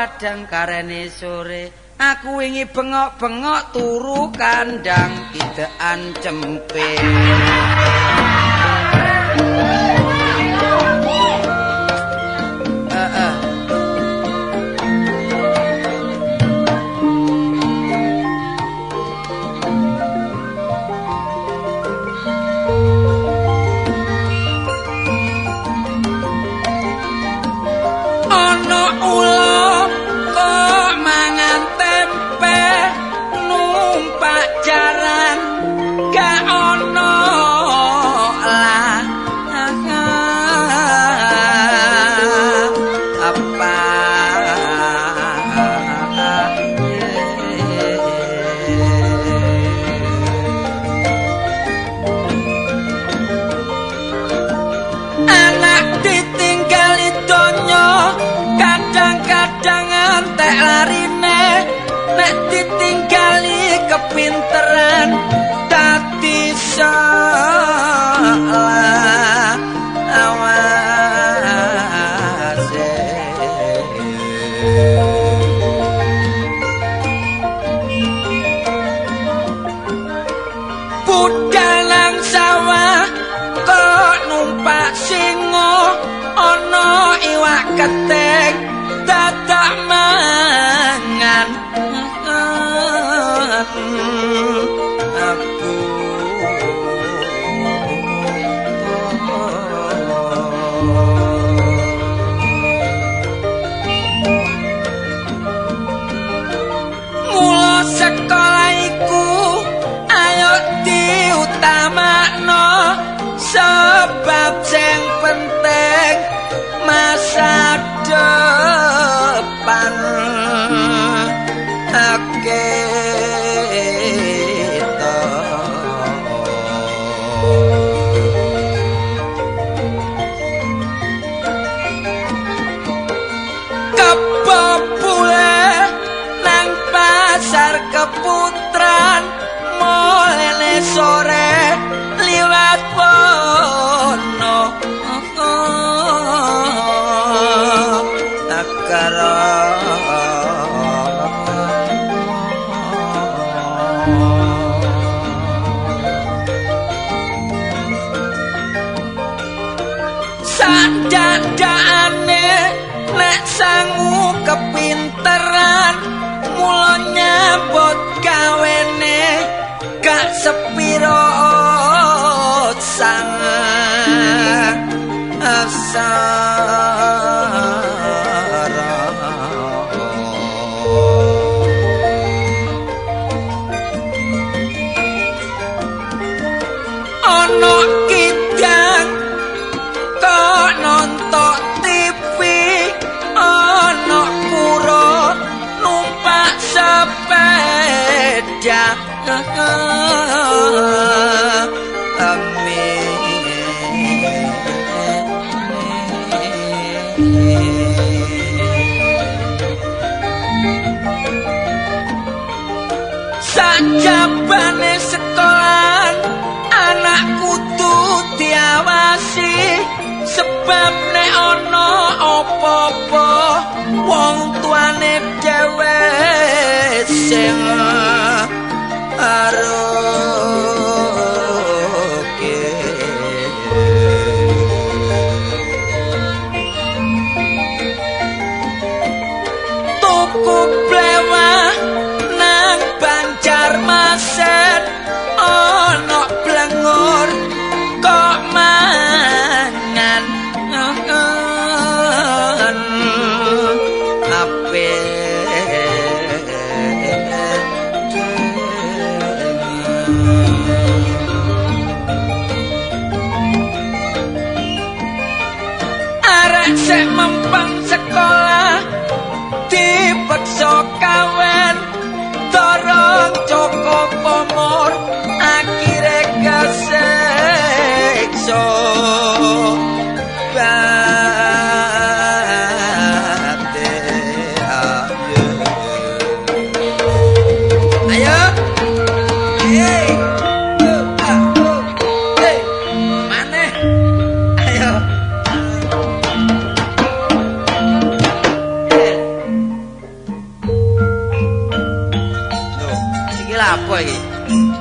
padang karene sore aku wingi bengok-bengok turu kandang kidekan cempe ditinggali kepinteran dadi salah awase budal nang sawah kok numpak singo ana iwak ketek dadak mangan aku mula sekolah iku ayo diutamakno sebab sing penting masa depan kita kebobule nang pasar keputran mulai sore liwat pono akara dadane nek sangu kepinteran mula nyambut gawene gak sepiro sang asara ono kidang nonton TV ana pura numpak sepeda sajabane sekolahan anak kudu diawasi sebab nek ana apa-apa wong tuane dhewe sing aroke tuku blewah nang Banjarmasin ana blengur kok mangan ape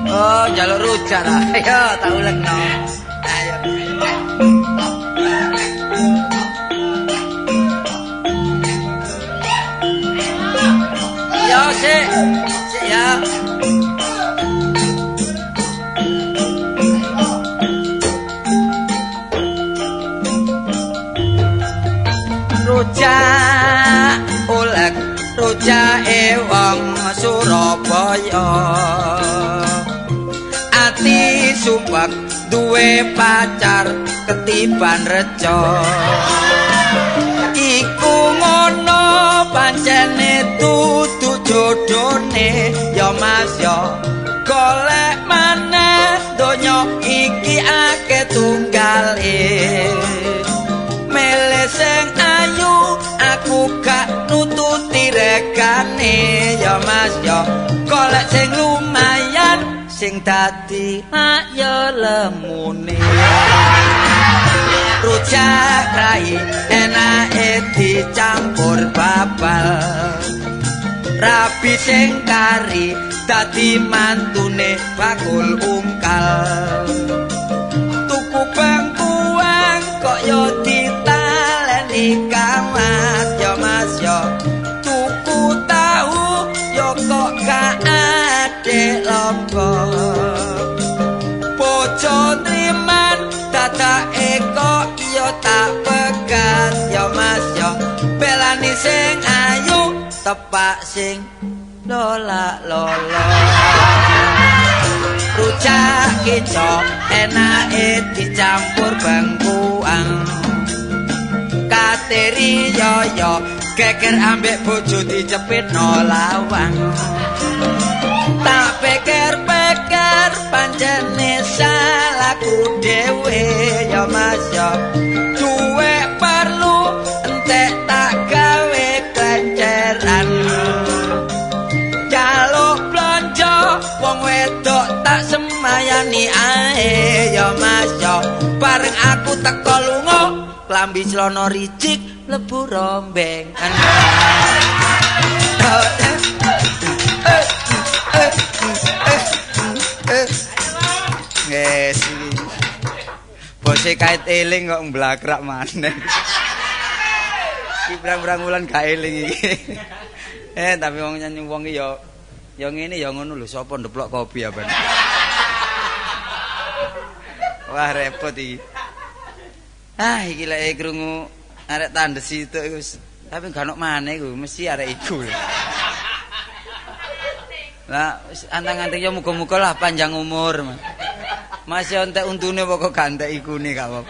Oh, njaluk rujak ta. Ayo tak ulekno. Ayo. Yo sik ya. Rujak ulek rujake wong Surabaya. Ati sumpek duwe pacar ketiban reca. Iku ngono pancene dudu jodone ya Mas ya. Golek maneh donya iki akeh tunggale. Milih sing ayu aku gak nututi regane ya Mas ya. Golek sing lumayan sing dadi ayo lemune. Rujak rai enake dicampur babal. Rabi sing kari dadi mantune bakul ungkal. Tuku bangkuang kok yo ditaleni kamat ya Mas ya. Tuku tahu yo kok gak ade lompo. Bojo triman dadake kok yo tak pegat ya Mas ya. Belani sing ayu tepak sing lola lola. Rujak kicok enake dicampur bangkuang. Kateri yoyo geger ambek bojo dicepitno lawang. Tak pikir-pikir pancene salahku dhewe ya Mas ya. Duwe perlu entek tak gawe kenceran. Jaluk blonjo wong wedok tak semayani ae ya Mas ya. Bareng aku teko lunga klambi celana ricik lebu rombeng. Yes. Bose kait eling kok mblakrak maneh. Iki pirang-pirang wulan gak eling iki. Tapi wong nyanyi wong iki ya ngene ya ngono lho, sapa ndeplok kopi apa. Wah repot iki. Iki lek krungu arek tandes itu wis tapi gak ono maneh iku mesti arek iku. Lah antang-antang ya muga-muga lah panjang umur. Masih entek untune pokok gak entek ikune gak apa.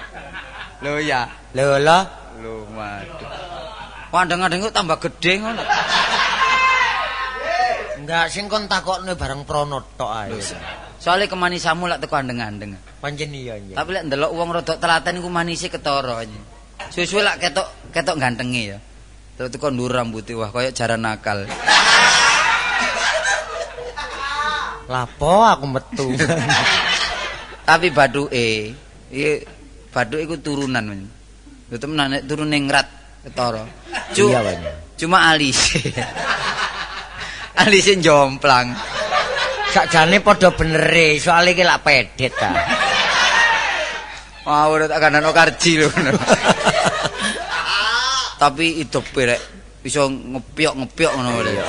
Lho ya. Lho lah. Lho waduh. Kadang-kadang kok tambah gedhe ngono. Enggak sing kon takokne bareng prono tok ae. Soale kemanisamu lak teko andeng-andeng. Pancen iya. Tapi lek ndelok wong rada telaten iku manise ketara. Suwe-suwe lak ketok gantenge ya. Terus teko ndur rambuté wah koyo jaran nakal. Lapo aku metu. Tapi baduke iki baduke iku turunan men. Lho temenan nek turune ngrat ketara. Iya, Pak. Cuma alise. Alise jomplang. Sakjane padha benere, soalé iki lak pedet ta. Wah, ora tak kandhano karji lho. Tapi hidup rek iso ngepyok-ngepyok ngono lho.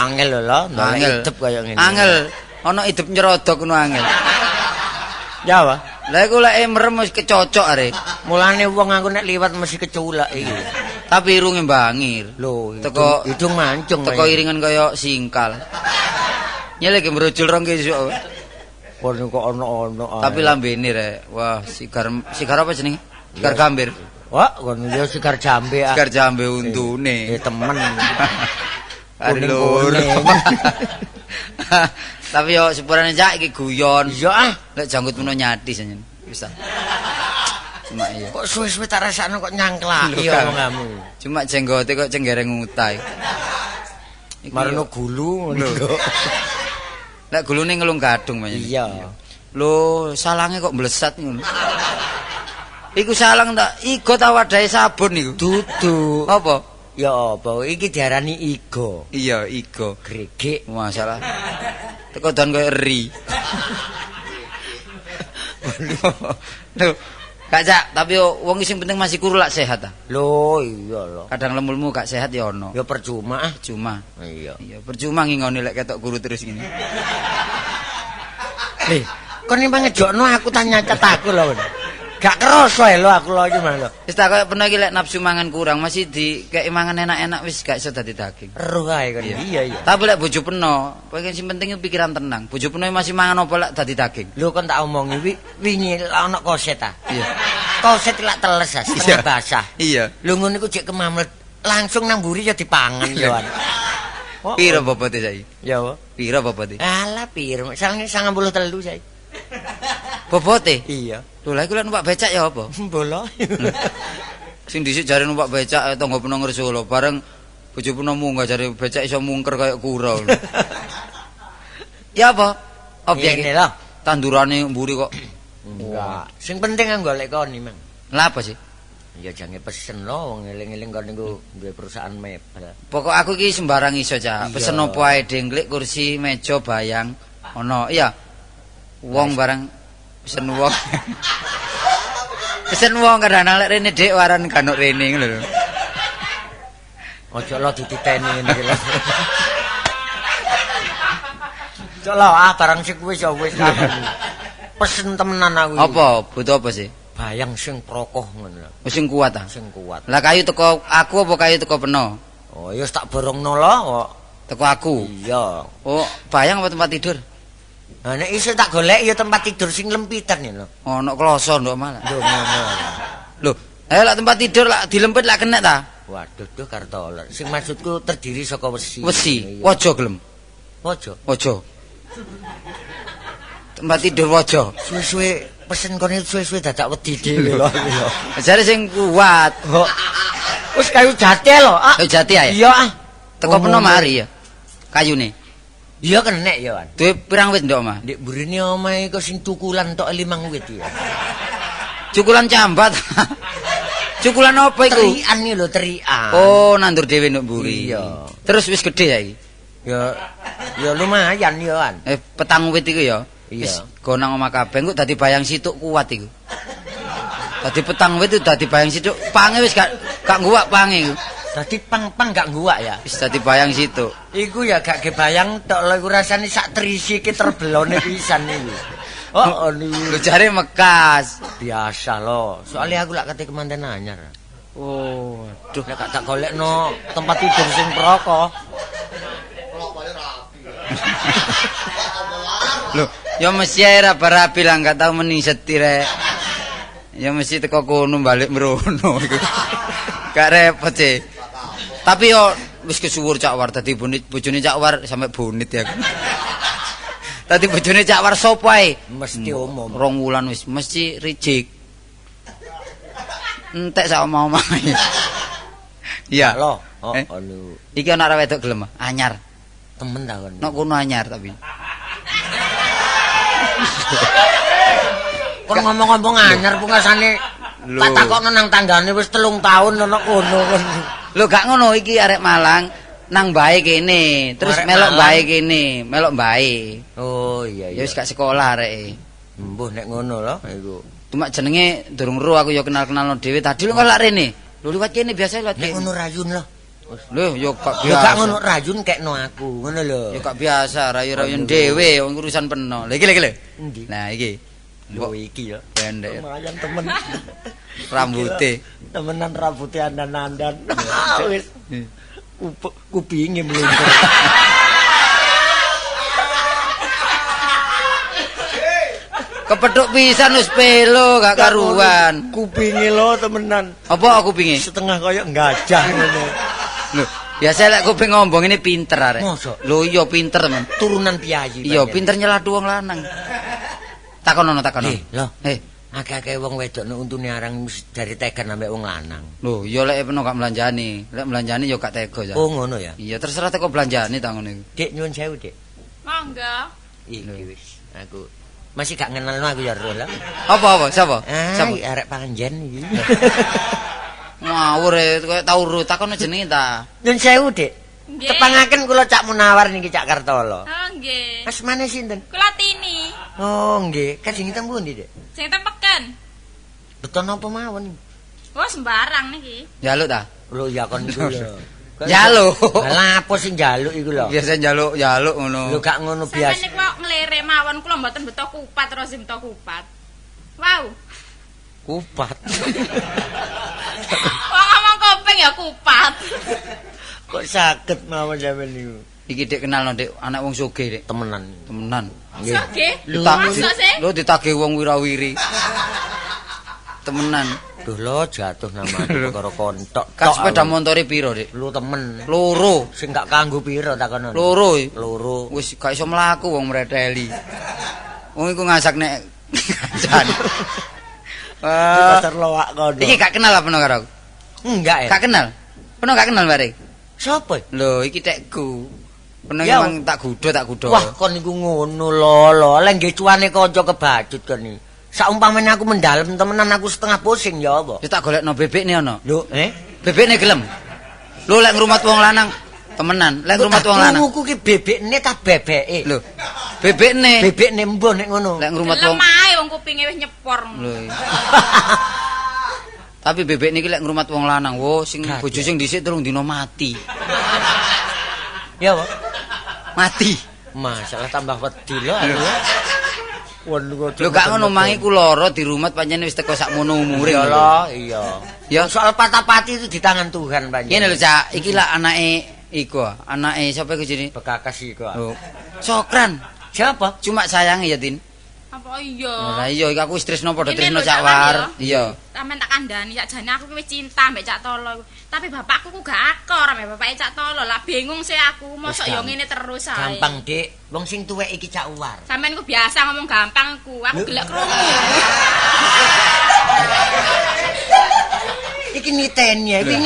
Angel lho, ndang hidup kaya ngene. Angel, ana hidup nyerodok ngono angel. Ya, Pak. Lah iku lek merem wis kecocok arek. Mulane wong aku nek liwat mesti keculak iki. Tapi irunge bangir. Lho, teko hidung mancung. Teko iringan kaya singkal. Nyelek merujul rong kesuk. Pon kok ono-ono. Tapi lambene rek. Wah, sigar apa jenenge? Sigar gambir. Wah, kon yo sigar jambe. Sigar jambe untune. Temen. Aduh. Tapi yo sepurane jak iki guyon. Iya ah, lek janggut meno nyati senyen. Wis ta. Cuma iya. Kok suwe-suwe tak rasakno kok nyangklaki ya omongmu. Cuma jenggote kok cenggereng utai. Marno gulu ngono. Lek gulune ngelung gadung men. Iya. Lho, salange kok mlesat ngono. Iku salang tak igo ta wadahe sabun niku. Dudu. Apa? Ya apa iki diarani igo. Iya, igo. Gregek. Masalah. Teko dan koyo eri. Lho, Kak Cak, tapi wong sing penting masih kuru lak sehat ta. Lho, iya lho. Kadang lemulmu gak sehat ya ono. Ya percuma ah. Cuma. Iya. Iya, percuma ngingoni lek ketok kuru terus gini. Kon iki ngejokno aku tanya nyacet aku lho. Gak kerasa lho aku lho iki mah lho. Wis tak koyo peno iki lek nafsu mangan kurang masih dikeki mangan enak-enak wis gak iso dadi daging. Eruh ae kon. Iya. Tapi lek bojo peno, pengen sing penting pikiran tenang. Bojo peno masih mangan apa lek dadi daging. Lho kon tak omongi wingi ana koset ah. Iya. Koset lak teles ah, setengah basah. Iya. Lho ngono iku jek kemamlet langsung nang mburi ya dipangan yo. Piro bobote saiki? Ya apa? Piro bobote? Alah piro? Sange 93 saiki. Bobote? Iya. Lho lha iku lek numpak becak ya apa? Bola. Sing dhisik jare numpak becak tangga peno Solo bareng bojo peno munggah jare becak iso mungker kaya kura. Ya apa? Objek Ngene lho. tandurane mburi kok. Enggak. Sing penting kan golek kon iki, Mang. Lah apa sih? Ya jange pesen lho wong eling-eling kon niku duwe perusahaan mebel. Pokok aku iki sembarang iso, Cak. Iya. Pesen opo ae dengklik, kursi, meja, bayang. Ono, iya. Wong barang pesen wong. Pesen wong kadang lek rene Dik waran kanuk rene ngono lho. Ojo lo dititeni ngene iki lho. Ojo lo barang sing wis ya wis pesen temenan aku iki. Apa? Butuh apa sih? Bayang sing prokoh ngono lho. Sing kuat ah. Sing kuat. Lah kayu teko aku apa kayu teko peno? Oh, ya wis tak borongno lho kok. Teko aku. Iya. Oh, bayang apa tempat tidur? Nah, nek iso tak golek ya tempat tidur sing lempitan ya lho. Ono kloso nduk malah. Lho ngono. Lho, ayo lak tempat tidur lak dilempit lak kena ta? Waduh, duh kartolor. Sing maksudku terdiri saka wesi. Wesi, Iya. waja gelem. Waja. Waja. Tempat tidur waja. Suwe-suwe pesen kono suwe-suwe dadak wedi dhewe lho. Jare sing kuat. Wis kayu jati lho. Ah. Kayu jati ae. Iya ah. Teko peno mari ya. Kayune. Iya kenek ya, Wan. Duwe pirang wit ndok, Mas? Ndek burine omahe kok sing tukulan tok 5 wit ya. Cukulan cambat. Cukulan apa iku? Terian iki lho, terian. Oh, nandur dhewe nduk mburi. Iya. Terus wis gedhe ya iki. Ya lumayan ya, Wan. Petang wit iku ya. Iya. Wis gonang omah kabeh engko dadi bayang situk kuat iku. Dadi petang wit itu dadi bayang situk, pange wis gak ngguwak pange iku. Dadi pang-pang gak ngguwak ya. Wis dadi bayang situk. Iku ya gak kebayang tok lho iku rasane sak terisi iki terbelone pisan iki. Oh, niku Lho jare mekas. biasa lho. Soalnya aku lak kate kemanten anyar. Oh, Duh, nek gak tak golekno tempat tidur sing proko. Lho, ya mesti ae rapi-rapi lah gak tau meni setir rek. Ya mesti teko kono balik mrono iku. Gak repot sih. Tapi yo wis kesuwur Cak War dadi bojone Cak War sampe bonit ya. Dadi bojone Cak War sapa ae? Mesti umum. 2 wulan wis mesti reject. Entek sak omah-omah. Iya. Loh, Iki ana arek wedok gelem anyar. temen ta kon. Nok kono anyar tapi. Kon ngomong-ngomong anyar pungkasane tak takokno nang tanggane wis 3 tahun ana kono kon. Lho gak ngono iki arek Malang nang bae kene, terus Arek melok Malang. bae kene, melok bae. Oh iya Ya iya. wis gak sekolah areke. Mbuh nek ngono lho iku. Cuma jenenge durung ro aku ya kenal-kenalno dhewe. Tadi lho kok lak rene. Lho liwat kene biasa liwat Nek kene. ngono rayun lho. Lho ya gak Ya gak ngono biasa. rayun kekno aku, ngono lho. Ya gak biasa rayu-rayun dhewe wong urusan peno. Lha iki lho. Endi? Nah iki. Yo iki ya. Pendek Lumayan temen. rambute. Temenan rambute andan-andan. Wis kupinge mlungker. Kepethuk pisan wis pelo gak karuan. Kupinge lho temenan. Apa aku pinge? Setengah kaya gajah ngono. Lho, biasa lek kuping ngombong ini pinter arek. Mosok? Lho iya pinter men. Turunan piyayi. Iya pinter nyeladu wong lanang. Takonono takono. Lho, Eh, akeh-akeh wong wedok nek untune arang mesti dari tekan ambek wong lanang. lho iya lek peno gak belanjani. Lek belanjani ya gak tega ya. Oh ngono ya. Iya terserah teko belanjani ta ngono iku. Dik nyuwun sewu, Dik. Mangga. Iki wis aku masih gak ngenalno aku ya Rol. Apa siapa? Ah, arek panjen iki. Ngawur koyo tau ro takono jenenge ta. Nyuwun sewu, Dik. Nggih. Tepangaken kula Cak Munawar niki Cak Kartolo. Oh, nggih. Asmane sinten? Kula Tini. Oh, nggih. Kajeng ten pundi, Dik? Sing tempeken. Beton apa mawon? Oh, sembarang niki. Njaluk ta? Lho ya kon niku lho. Njaluk. Lah apa sing njaluk iku lho? Biasa njaluk ngono. Lho gak ngono Sampeyan biasa. niku kok nglere mawon kula mboten beto kupat terus beto kupat. Wow. Kupat. Wong ngomong kuping ya kupat. Kok saged mawon sampeyan niku? Iki Dik kenal Dik, anak wong sugih Dik. Temenan. Temenan. Oke. Masuk sih? Lho ditagih wong wirawiri. Temenan. Duh lo jatuh namane perkara kontok. Kan sepeda montore piro, Dik? Lu temen. Loro. Sing gak kanggo piro takono. Loro. Loro. Wis gak iso mlaku wong mreteli. Wong iku ngajak nek kancane. Pasar loak kono. Iki gak kenal apa karo aku? Enggak ya? Gak kenal. Peno gak kenal bare. Sopo? Lho, iki tekku. Peno Ya, memang tak gudo. Wah, kon niku ngono lho. Lek nggih cuane kanca kebacut kon iki. Saumpamane aku mendalem temenan aku setengah pusing ya apa? Ya tak golekno bebekne ana. Lho, Bebekne gelem. Lho lek ngrumat wong lanang temenan, lek ngrumat wong lanang. Krunguku ki bebekne ta bebeke? Lho, bebekne. Bebekne mbah nek ngono. Lek ngrumat wong. Lemah wong kupinge wis nyepor. Lho. Tapi bebek niki lek ngrumat wong lanang, wo sing bojo sing dhisik telung dina mati. Ya, Pak. Mati. Masalah tambah wedi lho aku. Lho gak ngono mangi ku lara dirumat pancen wis teko sakmono umure. Ya lho, iya. Ya Soal patah-pati itu di tangan Tuhan panjenengan. ngene lho Cak, iki lah anake iku, anake sapa iku jenenge? Bekakas iku. Lho, Sokran. Siapa? Cuma sayangi ya, Tin. Apa iya? Lah iya iki aku wis tresno padha Ini tresno lho, Cak Cak War. Wan, Iya. Sampeyan tak kandhani sakjane aku wis cinta mbek Cak Tolo. Tapi bapakku ku gak akor mbek bapake Cak Tolo. Lah bingung sih aku, mosok ya ngene terus ae. Gampang, Dik. Wong sing tuwek iki Cak Uwar. Sampeyan ku biasa ngomong gampang ku. Aku gelek krungu. Iki niteni ya, iki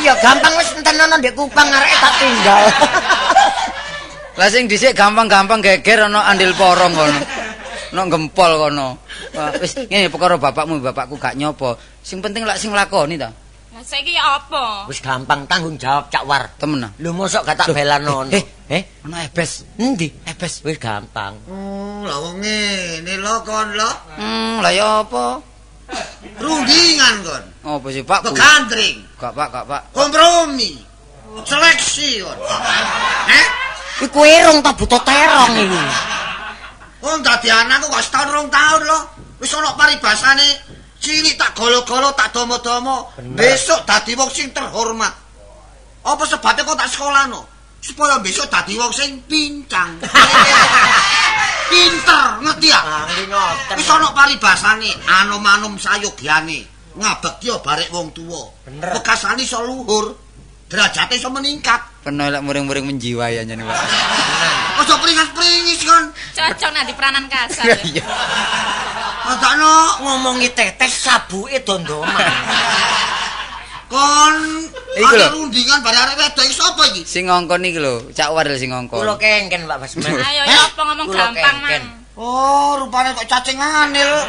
iya gampang wis enten ana ndek Kupang arek tak tinggal. Lah sing dhisik gampang-gampang geger ana andil porong kono. Ana gempol kono. Wis ngene perkara bapakku gak nyopo. Sing penting lak sing lakoni ta. Lah saiki ya apa? Wis gampang tanggung jawab Cak War. Temen ah. Lho mosok gak tak belanono. Ana ebes. Endi? Ebes. Wis gampang. Lah wong ngene lho kon lho. Lah ya apa? Rundingan kon. Apa sih Pak? Begandring, Gak Pak. kompromi, seleksi kon. Iku irung ta buta terong iki. Wong dadi anakku kok setahun 2 tahun lho. Wis ana paribasane cilik tak golo-golo tak domo-domo. Besok dadi wong sing terhormat. Apa sebabnya kok tak sekolahno? Supaya besok dadi wong sing pincang. Pinter, ngerti ya? Ngerti ngoten. Wis ana paribasane, anom-anom sayogyane. Ngabekti barek wong tuwa. Bener. Bekasane iso luhur. Derajate iso meningkat. Peno lek muring-muring menjiwai anjene Pak. Ojo pringis-pringis kon. Cocok nanti peranan kasar. Iya. Madakno Ngomongi tetes sabuke dondoman. kon Iku lho. ada rundingan bare arek wedok iki sapa iki? Sing ngongkon iki lho, Cak War sing ngongkon. Kula kengken Pak Basman. Ayo ya apa ngomong Kula gampang kengken. mang. Oh, rupane kok cacingane lho.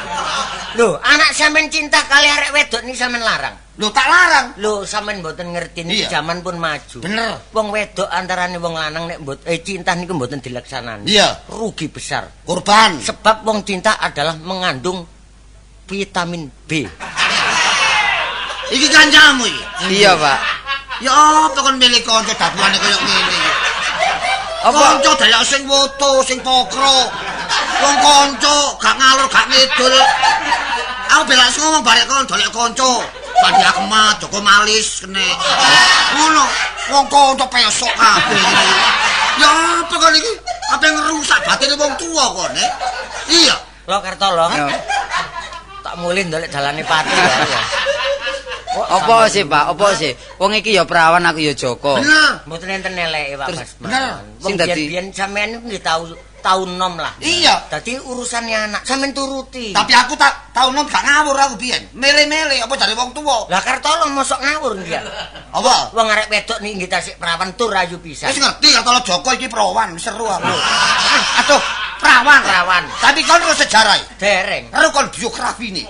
Lho, anak sampean cinta kali arek wedok niki sampean larang. Lho tak larang. Lho, sampean mboten ngerti niki Iya. zaman pun maju. Bener. Wong wedok antarane wong lanang nek cinta niku mboten dilaksanani. Iya. Rugi besar. Korban. Sebab wong cinta adalah mengandung vitamin B. Iki kancamu iki. Iya, Pak. Ya apa kon milih kanca dabuane koyo ngene iki? Apa? Kanca dayak sing woto, sing pokro. Wong kanca gak ngalur gak ngidul. Aku belak ngomong barek kon dolek kanca. Pandi Akmat, Joko Malis kene. Ngono, wong kanca pesok kabeh iki. Ya apa kon iki? Apa ngerusak batine wong tuwa kon, Iya. Lo Kartolo. Ya. Tak mulih ndolek dalane pati ya. Apa sih, Pak? Apa sih? Wong iki ya perawan, aku ya Joko. Bener. Mboten enten eleke Pak Terus, Basman. bener. Wong Sing dadi- biyen sampean niku nggih taun nom lah. Iya. Dadi urusannya anak sampean turuti. Tapi aku tak tau nom gak ngawur aku biyen. Mele-mele apa jare wong tuwa. Lah Kartolo mosok ngawur nggih. Apa? Wong arek wedok niki nggih tasik perawan tur ayu pisan. Wis ngerti kata Joko iki perawan, seru aku. Aduh, perawan. Perawan. Tapi kon ro sejarah. Dereng. Karo kon biografine.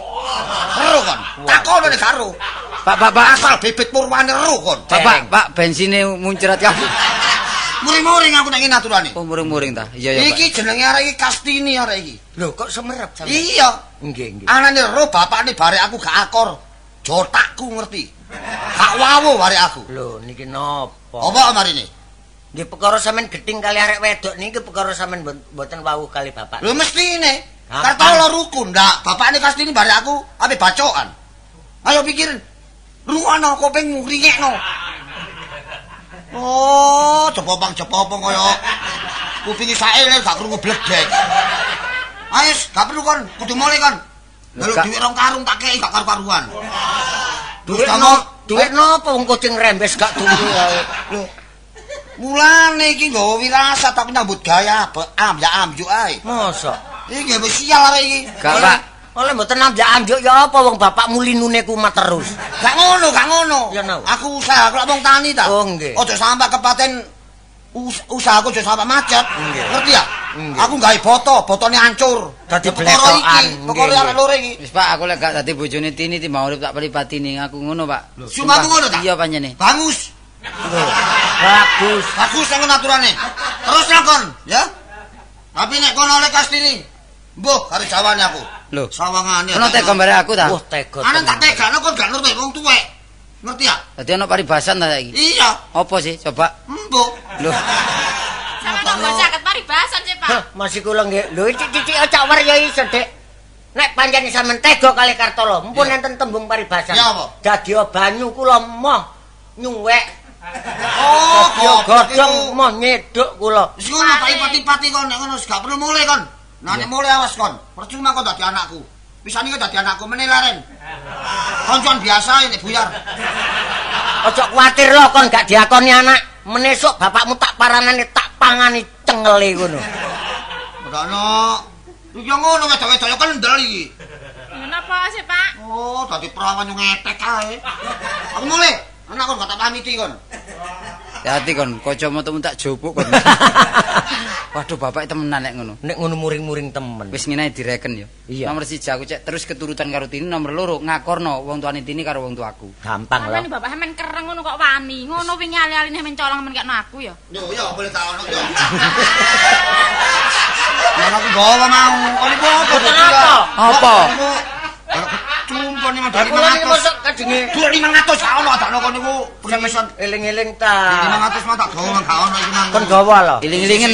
Ro kon. Takono nek karo. Pak. Asal bibit purwane ro kon. Pak, bensinnya muncrat kabeh. Muring-muring aku nek ngene aturane. Oh, muring-muring ta. Iya ya, Pak. Iki jenenge arek iki Kastini arek iki. Lho kok semerep sampe? Iya. Nggih, nggih. Anane ro bapakne barek aku gak akor. Jotakku ngerti. Gak wawu barek aku. Lho niki napa? Apa marine? Nggih perkara sampean geding kali arek wedok niki perkara sampean mboten wawuh kali bapak. Lho mestine. Kapan? Kartolo rukun, ndak. Bapakne Kastini barek aku ape bacokan. Ayo pikirin. Rungono kupingmu ringekno. Oh, cepopang kaya kupingi saele gak krungu bledek. Ayo, gak perlu kon, kudu mulai kon. Lalu duit 2 karung tak kei gak karu-karuan. Duit napa wong kucing rembes gak duwe ae. Lho. Mulane iki nggawa wirasat tapi nyambut gaya amjuk ae. Mosok Iki nggih wis sial arek iki. Gak, Pak. oleh mboten amjuk ya apa wong bapakmu linune kumat terus. Gak ngono. Ya, no. Aku usaha kok wong tani ta. Oh, nggih. Aja sampai kepaten usahaku aja sampai macet. Nggih. Ngerti ya? Nggih. Aku gawe botone hancur. Dadi Perkara bletokan. iki, perkara Nggih, arek loro iki. Wis Pak, aku lek gak dadi bojone Tini timbang urip tak pelipatini. Aku ngono, Pak. Sumpahmu ngono ta? Iya panjene. Bangus. Bagus. Bagus yang aturane. Terus lakon, ya. Tapi nek kono oleh Kastini, mbuh karo jawane aku. Lho. Sawangane. Ono tega bare aku ta. Wah tega. Ana tak tenan. tegakno kok gak nurut wong tuwek. Ngerti ya? Dadi ono paribasan ta saiki. Iya. Apa sih? Coba. Mbuh. Lho. Sama tak mbok caket paribasan sih, Pak. Hah, masih kula nggih. Lho cicik cak warya iso, Dik. Nek pancen sampean tega kali Kartolo, mumpun Iya. enten tembung paribasan. Ya, apa? Dadi banyu kula moh nyuwek. Oh, Dadi godhong moh nyeduk kula. Wis ngono tak ipati-ipati kon nek ngono gak perlu mulai kon. Nah nek mulai awas kon. Percuma kon dadi anakku. Pisane kok dadi anakku meneh laren. Koncoan biasa nek buyar. Ojo kuwatir lho kon gak diakoni anak. Menesuk bapakmu tak paranane tak pangani cengele ngono. Ngono. Iki ngono wedok-wedok kendel iki. Kenapa sih, Pak? Oh, dadi perawan yo ngetek ae. Aku mulai. Anak kon gak tak pamiti kon. Hati kon, kacamatamu tak jopuk kon. Waduh, bapak temenan nek ngono. Nek ngono muring-muring temen. Wis ngene ae direken yo. Iya. Nomor 1 aku cek terus keturutan karo Tini, nomor 2 ngakorno wong tuane Tini karo wong tuaku. Gampang Sampeyan lho. bapak sampeyan kereng ngono kok wani. Ngono wingi ali-aline sampeyan colong sampeyan kakno aku ya. Yo yo boleh tak ono yo. Mana aku bawa mau. Kon iku apa? Boten apa? Apa? Cumpon iki Lah kula niki mosok kadenge 500 gak ono adakno kon niku. Permisan eling-eling ta. 500 mah tak gawa gak ono iki nang. Kon gawa lho. Iling-ilingen.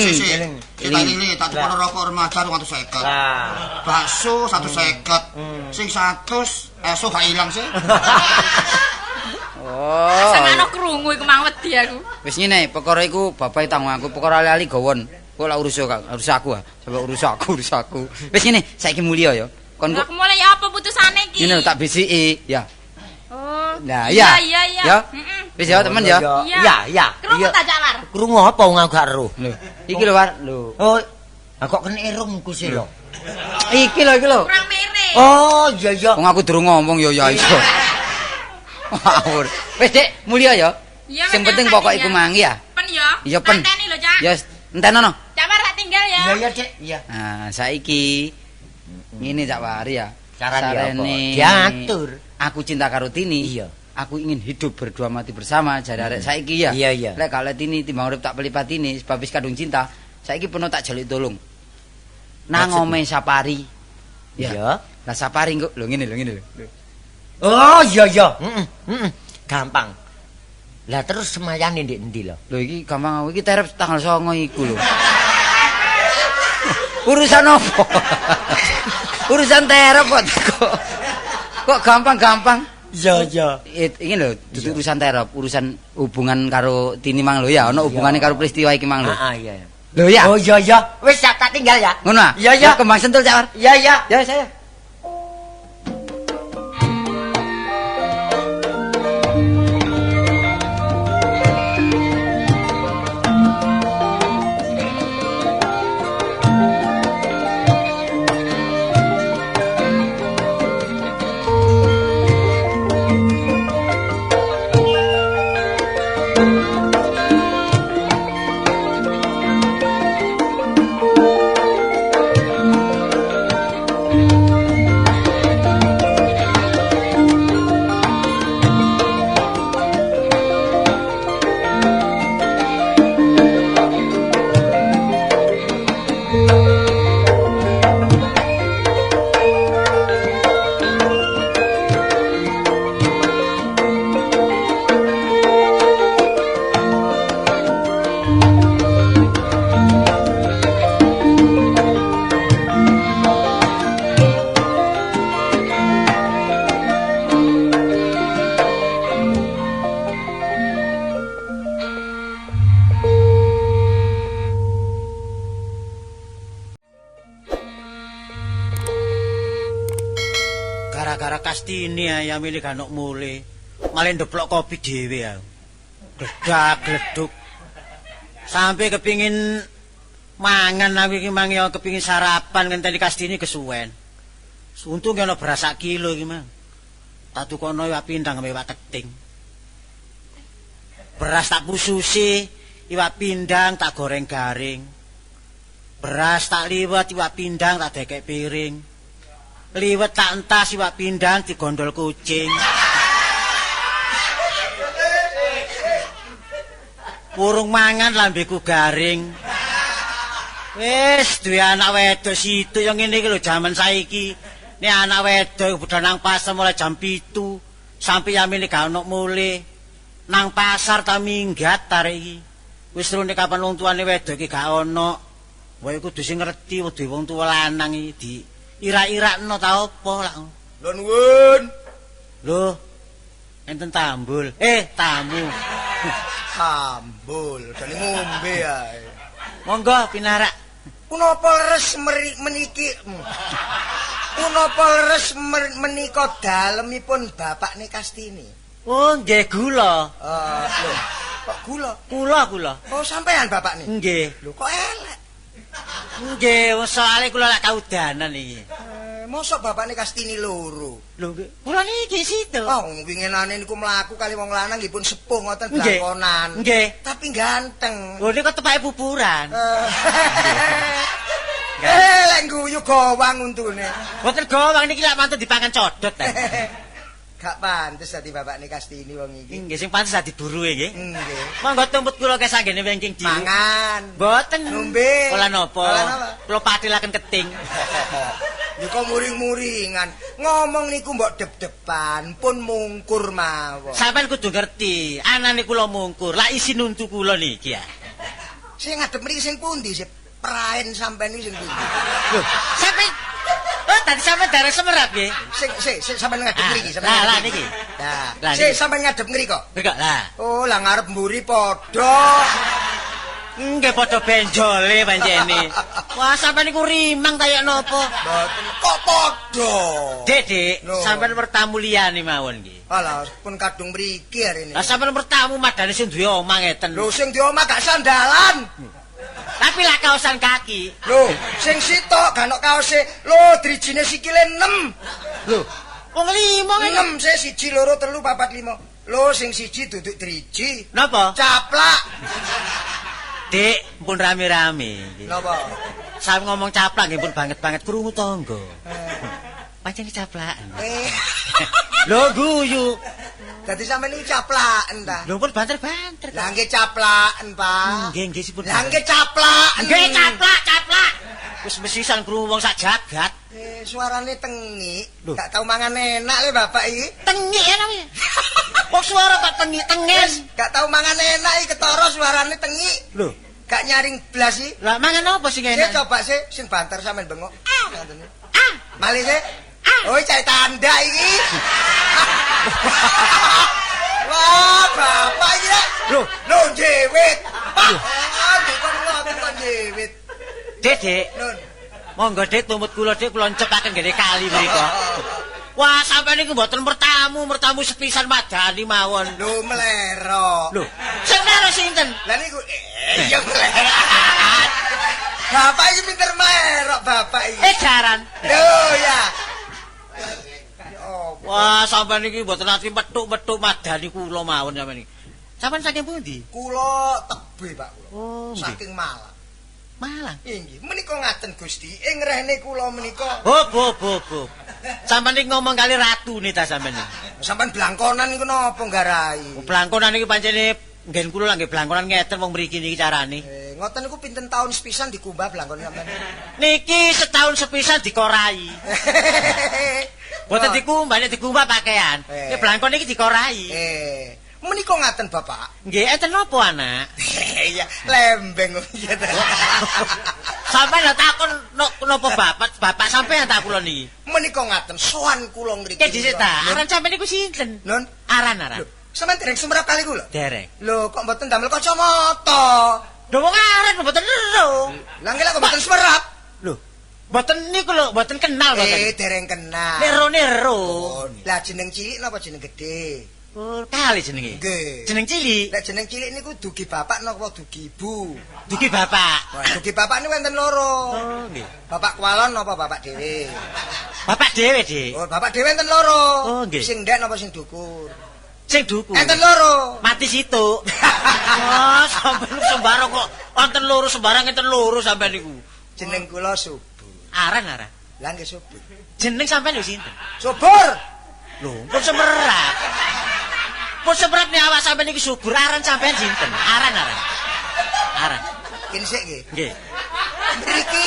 Kita ini tak tukar rokok remaja 250. Lah. Bakso 150. Sing 100 esuk gak ilang sih. Oh. Sampeyan krungu iku mang wedi aku. Wis ngene, perkara iku bapak tanggung aku, perkara ali-ali gawon. Kok lak urus aku ah. Coba urus aku. Wis ngene, saiki mulya ya. Kon Lah kok aku mulai ya apa putusane iki? ngene lho, tak bisiki, ya. Oh. Nah, iya. Iya. Ya. Heeh. Wis ya, temen ya. Iya. Krungu tak Cawar? Krungu apa wong aku gak eruh. Lho, iki lho, War. Lho. Oh, kok kena irung ku sih lho. Iki lho. Kurang mirip. Oh, iya. Wong aku durung ngomong ya iso. Ngawur. Wis, Dik, mulya ya. Iya, Sing wis, penting tak pokok tinggal. iku mangi ya. Pen ya. Iya, pen. Pateni lho, Cak. Ya, entenono. Cawar tak tinggal ya. Iya, Dik. Iya. Nah, saiki ngene Cak Wari ya. Carane apa? Sarene Diatur. Aku cinta karo Tini. Iya. Aku ingin hidup berdua mati bersama jare arek saiki ya. Iya. Lek kalau Tini timbang urip tak pelipatini sebab wis kadung cinta, saiki peno tak jaluk tolong. Nang Maksudnya? ome Sapari. Iya. Lah Sapari kok lho ngene lho. Oh, iya. Heeh. Gampang. Lah terus semayane ndek endi lho? Lho iki gampang aku iki terep tanggal 9 iku lho. Urusan apa? Urusan terep kok gampang-gampang. Iya. Iki lho, dudu urusan terep, urusan hubungan karo Tini mang lho ya, ana hubungane karo peristiwa iki mang lho. Iya. Lho ya. Oh, iya. Wis tak tinggal ya. Ngono ah? Iya. Ya, kembang sentul Cak War. Iya. Ya saya. Gara-gara Kastini ayam ini gak nok mule. Malah ndeplok kopi dhewe aku. Gledak gleduk. Sampai kepingin mangan aku iki mang ya kepingin sarapan ngenteni Kastini kesuwen. Untung ana beras sak kilo iki mang. Tak tukono iwak pindang ambek iwak keting. Beras tak pususi, iwak pindang tak goreng garing. Beras tak liwet, iwak pindang tak dekek piring. Liwet tak entas, iwak pindang digondol kucing. Urung mangan lambeku garing. Wis duwe anak wedok situ yang ngene iki lho jaman saiki. Nek anak wedok budal nang pasar mulai jam 7 sampai yamene gak ono mule. Nang pasar ta minggat tarik iki. Wis rene kapan wong tuane wedok iki gak ono. Wae kudu sing ngerti wedhe wong tuwa lanang iki di ira-irakno ta apa lak. Lho nuwun. Lho. Enten tambul. Tamu. Sambul, jane ngombe ae. Monggo pinarak. Punapa leres meniki? Punapa leres menika dalemipun bapakne Kastini? Oh, nggih gula. Lho, kok gula? Kula. Oh, sampean bapakne? Nggih. Lho, kok elek? Nggih, soalé kula lak kaudanan iki. Mosok bapakne Kastini loro. Lho, kula niki situ. Oh, winginane niku mlaku kali wong lanang nggih pun sepuh ngoten blakonan. Nggih. Tapi ganteng. Lho, niku tepake pupuran. Lek guyu gowang untune. Mboten gowang niki lak mantun dipangan codot ta. Gak pantes dadi bapakne Kastini wong iki. Nggih, sing pantes dadi buruke nggih. Nggih. Monggo tumput kula ke sanggene wengking dhewe. Mangan. Mboten. Ngombe. Olah napa? Olah napa? Kula patilaken keting. Niku muring-muringan. Ngomong niku mbok dep-depan pun mungkur mawon. Sampeyan kudu ngerti, anane kula mungkur, lak isi nuntu kula niki ya. Sing ngadep mriki sing pundi sih? Praen sampean iki sing pundi? Lho, sampeyan tadi sampeyan darah semerap nggih. Sing sampean ngadep mriki, sampean. Lah niki. Lah, sing sampean ngadep mriki kok. Kok lah. Oh, lah ngarep mburi padha. Nggih padha benjole pancene. Wah, sampeyan niku rimang kaya napa? Mboten kok padha. Dek, Loh. sampeyan bertamu liyane mawon nggih. Alah, pun kadung mriki hari ini. Lah sampeyan bertamu madane sing duwe omah ngeten. Lho, sing di omah gak sandalan. Tapi lah kaosan kaki. Lho, sing sitok gak ono kaose. Lho, drijine sikile 6. Lho, wong 5 6 sih 1 2 3 4 5. Lho, sing siji duduk driji. Napa? Caplak. Dik, pun rame-rame. Napa? Saya ngomong caplak nggih pun banget-banget krungu tangga. Pancen caplak. Lho guyu. Dadi sampeyan iki caplaken ta? Lho pun banter-banter. Lah nggih caplaken, Pak. Nggih sipun. Lah nggih caplaken. Nggih caplak. Wis mesisan krungu wong sak jagat. Suarane tengik. Loh. Gak tau mangan enak le bapak iki. Tengik ya namanya. Kok suara kok tengik tengen. Gak tau mangan enak iki ketara suarane tengik. Lho, Gak nyaring blas iki. lah mangan apa sing Sik enak? coba sik sing banter sampean bengok. Ngoten. Malih sik. Oh, cari tanda iki. Wah, bapak iki. Lho, jewit. Bukan ngoten kok jewit. Dek. Nun. Monggo Dek tumput kula Dek kula cepaken gene kali mriku. Wah, sampeyan niku mboten mertamu sepisan madani mawon. Lho, melero. Lho, sing karo sinten? Lah niku iya melero. Bapak iki pinter merok bapak iki. Jaran. Lho ya. Oh, Wah, sampeyan iki mboten ati metuk-metuk madani kula mawon sampeyan iki. Sampeyan saking pundi? kula tebe, Pak kula. Oh, nggih. Saking Malang. Malang. Inggih, menika ngaten Gusti. Ing rene kula menika Bo. Sampeyan iki ngomong kali ratune ta sampeyan iki. sampean blangkonan niku napa nggarai? Blangkonan iki pancene nggen kula lak nggih blangkonan ngeten wong mriki niki carane. Ngoten niku pinten taun sepisan dikumbah blangkon sampean. Niki setahun sepisan dikorai. Boten dikumbah, nek dikumbah pakaian. Nek blangkon iki dikorai. Menika ngaten Bapak. Nggih, enten napa anak? Iya, lembeng iya ta. Sampeyan takon napa bapak sampeyan tak kula niki. Menika ngaten sowan kula ngriki. Ki dhisik ta. Aran sampeyan niku sinten? Nun, Aran. sampean dereng sumrap kali kula? Dereng. Lho, kok mboten damel kacamata? Lho wong aran mboten ero. Lah nggih lak kok mboten sumrap? Lho, Mboten niku lho, mboten kenal mboten. Dereng kenal. Nero. Lah jeneng cilik napa jeneng gedhe? Oh, kali jenenge. Nggih. Jeneng cilik. Lek jeneng cilik niku dugi bapak napa dugi ibu? Dugi bapak. Wah, dugi bapak niku enten loro. Oh, nggih. Bapak kualon napa bapak dhewe? Bapak dhewe, Dik. Oh, bapak dhewe enten loro. Oh, nggih. Sing ndek napa sing dukur? Sing duku. Enten loro. Mati situ. Oh, sampeyan sembarang kok wonten loro sembarang enten loro sampeyan niku. Jeneng kula Subur. Aran. Lah nggih Subur. Jeneng sampeyan lho sinten? Subur. Lho, pun semerat. Pun semerat nih awak sampeyan iki subur aran sampeyan sinten? Aran. Aran. Kene sik nggih. Nggih. Mriki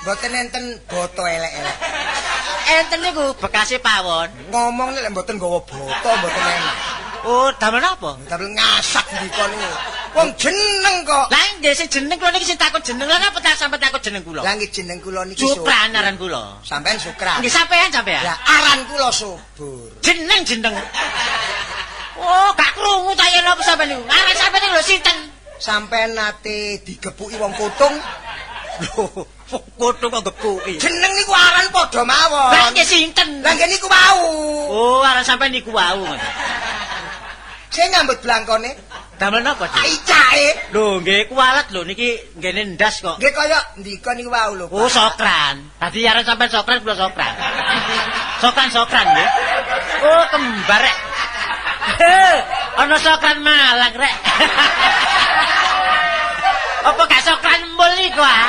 mboten enten boto elek-elek. Enten niku bekase pawon. Ngomong nek mboten nggawa boto mboten enak. Oh, damel napa? Damel ngasak ndika niku. Wong jeneng kok. Lah nggih sing jeneng kula niki sing takut jeneng. Lah napa tak sampe takut jeneng kula? Lah nggih jeneng kula niki Supran aran kula. Sampeyan Sukran. Nggih sampean. Lah aran kula Subur. Jeneng. Oh, gak krungu ta yen apa sampean niku. Aran sampean niku lho sinten? Sampeyan nate digepuki wong kutung. Lho, kothong kok gepuki. Jeneng niku aran padha mawon. Lah nggih sinten? Lah nggih niku wau. Oh, aran sampean niku wau ngoten. Sing nyambut blangkone Damel napa, Dik? icake. Lho, nggih kuwalat lho niki nggene ndas kok. Nggih kaya ndika niku wau lho. Oh, Pak. sokran. Tadi aran sampean sokran kula sokran. Sokran nggih. Oh, kembar rek. Ana sokran Malang rek. Apa gak sokran Mbul niku ah?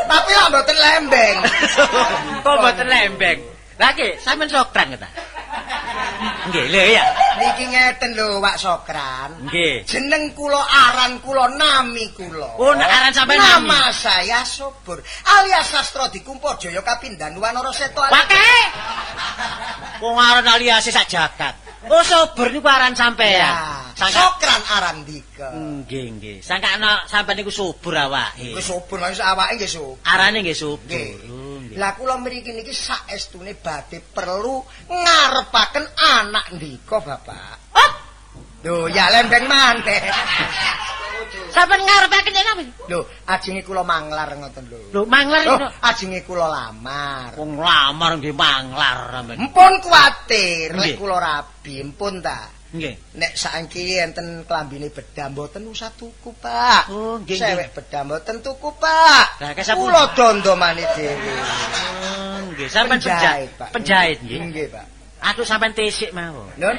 Tapi lah mboten lembeng. Kok mboten lembeng. Lah nggih, sampean sokran ta? Nggih, lho ya. Niki ngeten lho Wak Sokran. Nggih. Jeneng kula aran kula nami kula. Oh, nek aran sampean nami. Nama saya Subur alias Sastro Dikumpul Jaya Kapindhan Wanara Seta. Wake. Wong aran alias sak jagat. Oh, Subur niku aran sampean. Sokran aran dika. Nggih. Sangkana sampean niku subur awake. Wis Subur lha awake nggih Subur. Arane nggih subur. Nggih. Oh, nggih. Lah kula mriki niki saestune badhe perlu ngarepaken anak ndika Bapak. Oh, Lho, ya lembeng mantek. sampean ngarepaken yen apa? Lho, ajenge kula manglar ngoten lho. Lho, manglar Lho, itu. ajenge kula lamar. Wong lamar nggih manglar sampean. Mpun kuwatir Nggih. lek kula rabi, mpun ta. Nggih. Nek saiki enten klambine bedah mboten usah tuku, Pak. Oh, nggih, Sewek bedah mboten tuku, Pak. Lah, kesapun- Kula dondomane dhewe. Nggih, sampean penjahit, Pak. Penjahit nggih. Nggih, Pak. Aku sampean tesik mawon. Nun,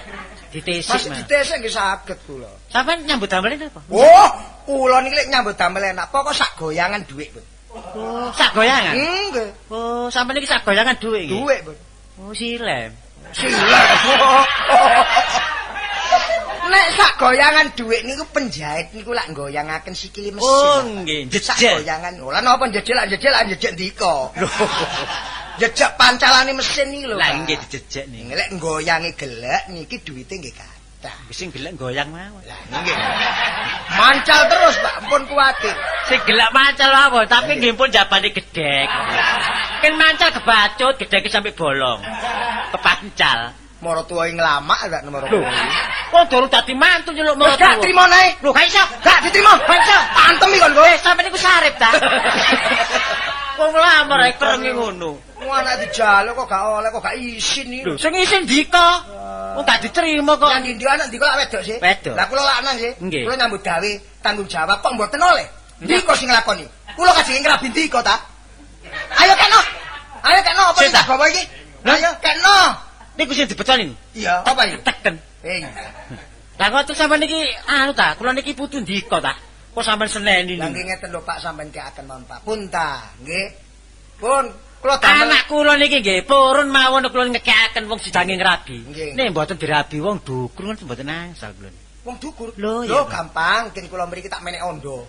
Ditesik Mas mawon. ditesek nggih saged kula. Sampean nyambut damel napa? Oh, kula niki lek nyambut damel enak, pokok sak goyangan dhuwit, Bu. Oh, sak goyangan. Nggih. Oh, sampean iki sak goyangan dhuwit nggih. Dhuwit, Bu. Oh, silem. Nek sak goyangan dhuwit niku penjahit niku lak goyangaken sikile mesin. Oh, Pak. nggih, Sak jejel. goyangan. Lha napa njejel ndika? Jejak pancalane mesin iki lho. Lah Pak. nggih dijejek nih. Lek nggoyangi gelek niki duwite nggih kathah. Sing gelek goyang mawon. Lah nggih. Mancal terus, Pak, ampun kuwatir. Sing gelek mancal mawon, tapi nggih pun jabane gedhek. Kan mancal kebacut, gedheke sampe bolong. Kepancal. Maratuwa nglamak lak nomor. Lho, kok durung dadi mantu nyeluk Lho, gak trimo nae. Lho, gak iso. Gak diterima. Iso. Antem iki kon, Bu. Sampe niku sarip ta. Wong lamar ae kerenge ngono. Wong anak dijaluk kok gak oleh, kok gak isin iki. Lho, sing isin dika. Wong gak diterima kok. Yang ndi anak ndika lak wedok sih. Wedok. Lah kula lanang sih. Nggih. Kula nyambut gawe tanggung jawab kok mboten oleh. Ndika sing nglakoni. Kula kajenge ngrabi ndika ta. Ayo keno. Ayo keno apa sing Sik, ta? tak bawa iki? Lah? Ayo keno. Niku sing dibeconi. Iya, apa iki? Teken. Iya. Lah kok sampean niki anu ta, kula niki putu ndika ta. Kok sampean seneni Lah niku. nggih ngeten lho Pak sampean keaken mawon Pak. Pun ta, nggih. Pun kula damel Anak kula niki nggih purun mawon kula ngekekaken wong sidange ngrabi. Nggih. Nek mboten dirabi wong dukur kan mboten angsal kula. wong dukur. Lho, iya, Pak. Gampang, mungkin kula mriki tak menek ondo.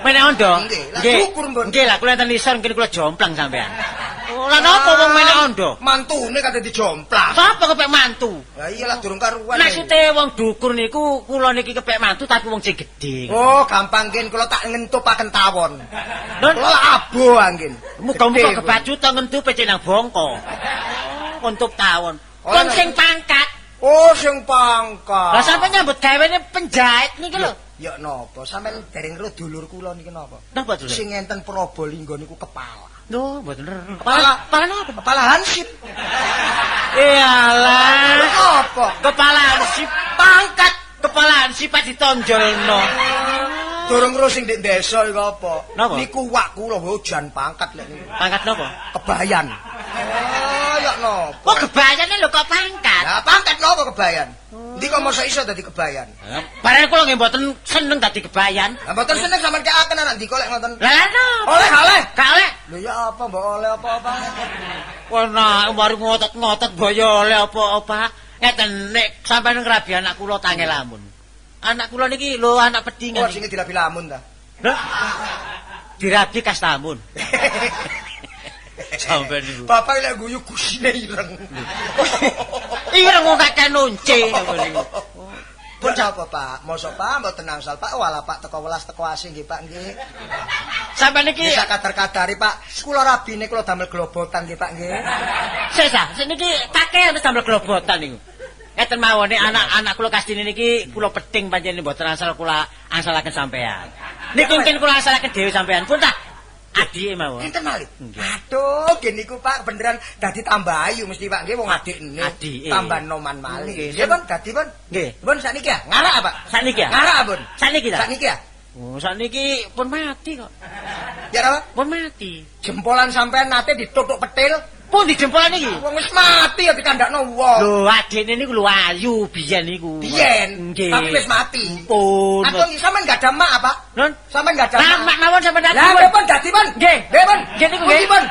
Menek ondo? Nggih, lah dukur, Mbon. Nggih, lah kula enten isor mungkin kula jomplang sampean. Oh, lah napa wong menek ondo? Mantune kate dijomplang. Sapa kepek mantu? Lah iyalah durung karuan. Maksude wong dukur niku kula niki kepek mantu tapi wong sing gedhe. Oh, gampang nggih kula tak ngentupaken tawon. Lho, Kula abo angin. muga-muga kebacuta ngentu pecek nang bongko. Oh, untuk tawon. Kon sing pangkat. Oh, sing pangkat. Lah sampe nyambut gawene penjahit niki lho. Ya napa, sampean dereng ro dulur kula niki napa? Napa dulur? Sing enten Prabalingga niku kepala. Lho, mboten ero. Kepala napa? Kepala hansip. Iyalah. Apa? Kepala ansip pangkat, kepala ansip ditonjolno. Durung ro sing ndek desa iku apa? Napa? Niku wak kula hujan pangkat lek niku. Pangkat napa? Kebayan. Oh, ya napa? Oh, kebayane lho kok pangkat. Lah pangkat napa kebayan? Ndi kok mosok iso dadi kebayan? Bareng kula nggih mboten seneng dadi kebayan. Lah mboten seneng sampean kekaken anak ndika lek ngoten. Lah napa? Oleh. Gak oleh. Lho ya apa mbok oleh apa-apa? Wah, mari ngotot-ngotot boyo oleh apa-apa. Ngeten nek sampeyan ngrabi anak kula tangel lamun. Anak kula niki lho anak Oh, pedingan. sing dirabi lamun ta. Lho. Dirabi kastamun. Sampai niku. Bapak lek guyu gusine ireng. Ireng kok kakek nunce niku. Pun apa, Pak? Mosok Pak mboten angsal, Pak. Walah Pak teko welas teko asih nggih, Pak nggih. Sampai niki Bisa kadar-kadari, Pak. Kula rabine kula damel globotan nggih, Pak nggih. sesa, niki kakek wis damel globotan niku. Ngeten mawon nek anak-anak kula kastine niki kula peting pancen mboten asal kula angsalaken sampean. Niki mungkin kula angsalaken dhewe sampean. Pun tak adike mawon. Enten malih. Aduh, nggih niku Pak beneran dadi tambah ayu mesti Pak nggih wong adikne. Adike. Tambah noman malih. Nggih. Nggih, Pun dadi Pun. Nggih. Pun sakniki ya, ngarak Pak. Sakniki ya? Ngarak, Pun. Sakniki ta? Sakniki ya. Oh, sakniki pun mati kok. Ya apa? Pun mati. Jempolan sampean nate ditutuk petil. Pun di jempolan niki. Wong wis mati ya dikandakno wong. Lho, adikne niku lho ayu biyen niku. Biyen, Nggih. tapi wis mati. Pun. Atau sampean enggak ada mak apa? Non, Sampean enggak ada nah, mak mawon sampe Lah, datang. nggih Pun dadi Pun. Nggih. Nggih Pun. Nggih niku Pundi, nggih. Pun?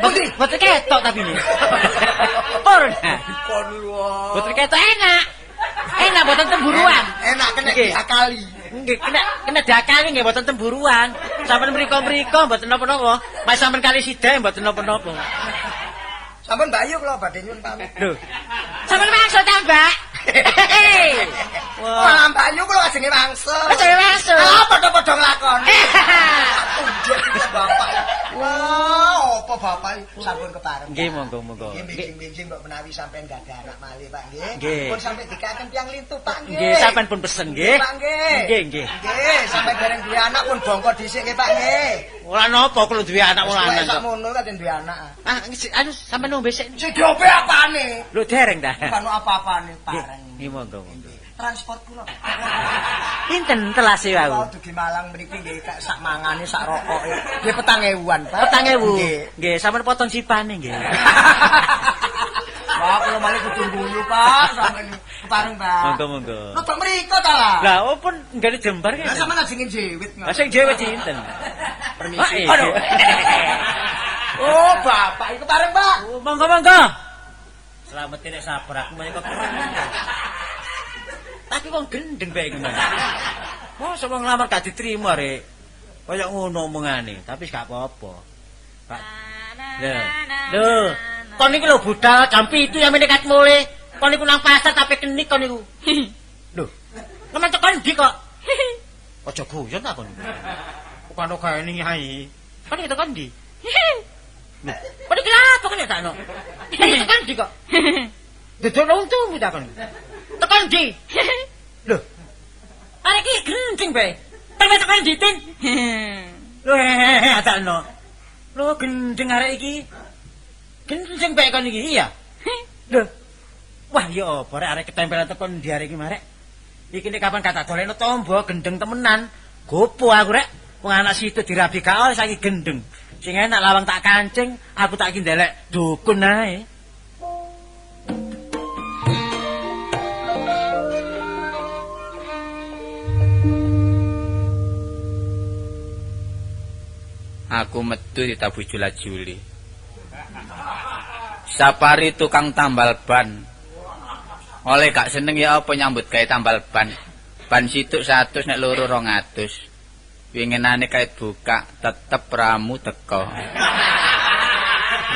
Boten boten ketok tapi ini. Pun. Pun wah. Boten ketok enak. Enak boten temburuan. Enak kena Nggih. diakali. Nggih, kena diakali nggih boten temburuan. Sampeyan mriko-mriko boten napa-napa. Mas sampeyan kali sida mboten napa-napa. Sampun Mbak Ayu kula badhe nyuwun pamit. Lho. Sampeyan maksud ta, Mbak? Wah, Mbak Ayu kula ajenge wangsul. Ajenge wangsul. Ah, padha-padha nglakoni. Unjuk Bapak. Wah, apa Bapak sampun kepareng. Nggih, monggo-monggo. Nggih, bimbing-bimbing mbok menawi sampean gak ada anak malih, Pak nggih. Nggih. Pun sampe dikaken tiyang lintu, Pak nggih. Nggih, sampeyan pun pesen nggih. Pak nggih. Nggih, nggih. Nggih, sampe dereng duwe anak pun bongko dhisik nggih, Pak nggih. Ora napa kulo duwe anak Wis lanang. sak kok. mono kan duwe anak. Ah, anu sampeyan nombe sik. Sing diope apane? Lho dereng ta. Kan apa-apane pareng. Nggih, monggo-monggo. Transport kula. Pinten telase Kalau wau? dugi Malang mriki nggih sak mangane sak rokoke. Nggih 4.000-an, Pak. 4.000. Nggih. Nggih, sampeyan potong sipane nggih. Wah, kula malih kudu guyu, Pak. Sampeyan pareng, Pak. Monggo-monggo. Napa mriko ta lah? Lah, pun nggane jembar Lah kan. sampeyan ajenge jewit. Lah sing dhewe cinten. Permisi. Aduh. Oh, Bapak iku pareng, Pak. Oh, monggo-monggo. Slamet nek sabar aku menika keren. Tapi wong gendeng bae iki, Mas. Mosok wong nglamar gak diterima, Rek. Kaya ngono omongane, tapi gak apa-apa. Pak. Lho. Kon iki lho budal jam 7 ya menekat mulai. Kon niku nang pasar tapi kenik kon niku. Lho. Nemen tekan ndi kok? Aja guyon ta kon. Bukan kae ini hai. Kon iki tekan ndi? Lho. Kon iki apa kon ya takno? Tekan ndi kok? Dedok untung ta kon. Tekan ndi? Lho. Arek iki gendeng bae. Tekan ndi, Tin? Lho, takno. Lho gendeng arek iki. Gendeng bae kon iki, iya. Lho. Wah, ya apa arek ketempelan tekan ndi arek iki marek. Iki nek kapan kata doleno tombo gendeng temenan. Gopo aku rek. Wong anak situ dirabi gak oleh saiki gendeng. Sing enak lawang tak kancing, aku tak iki ndelek dukun ae. Aku metu ditabuh jula-juli. Sapari tukang tambal ban. Oleh gak seneng ya apa nyambut gawe tambal ban. Ban situk 100 nek loro 200. Winginane kait buka tetep ramu teko.